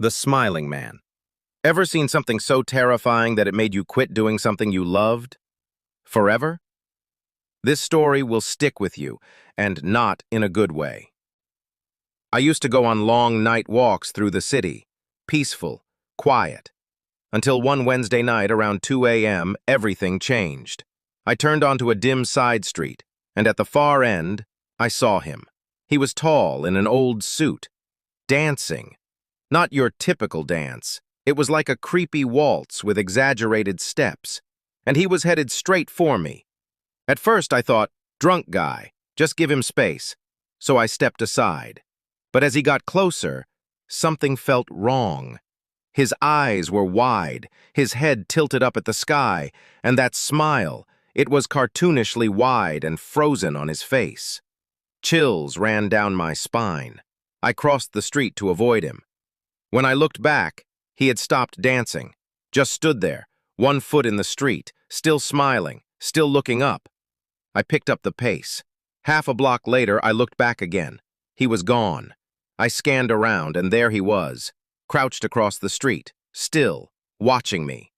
The Smiling Man. Ever seen something so terrifying that it made you quit doing something you loved? Forever? This story will stick with you, and not in a good way. I used to go on long night walks through the city, peaceful, quiet, until one Wednesday night around 2 a.m., everything changed. I turned onto a dim side street, and at the far end, I saw him. He was tall in an old suit, dancing. Not your typical dance. It was like a creepy waltz with exaggerated steps, and he was headed straight for me. At first I thought, drunk guy, just give him space, so I stepped aside. But as he got closer, something felt wrong. His eyes were wide, his head tilted up at the sky, and that smile, it was cartoonishly wide and frozen on his face. Chills ran down my spine. I crossed the street to avoid him. When I looked back, he had stopped dancing, just stood there, one foot in the street, still smiling, still looking up. I picked up the pace. Half a block later, I looked back again. He was gone. I scanned around, and there he was, crouched across the street, still, watching me.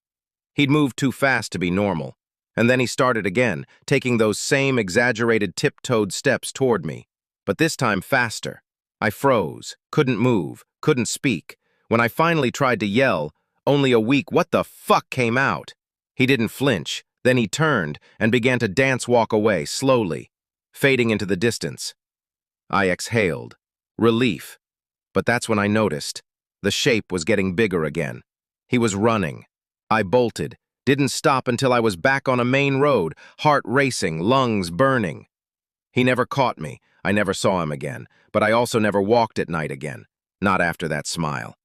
He'd moved too fast to be normal, and then he started again, taking those same exaggerated tiptoed steps toward me, but this time faster. I froze, couldn't move, couldn't speak. When I finally tried to yell, only a weak "what the fuck" came out. He didn't flinch. Then he turned and began to dance-walk away, slowly, fading into the distance. I exhaled. Relief. But that's when I noticed. The shape was getting bigger again. He was running. I bolted, didn't stop until I was back on a main road, heart racing, lungs burning. He never caught me. I never saw him again, but I also never walked at night again. Not after that smile.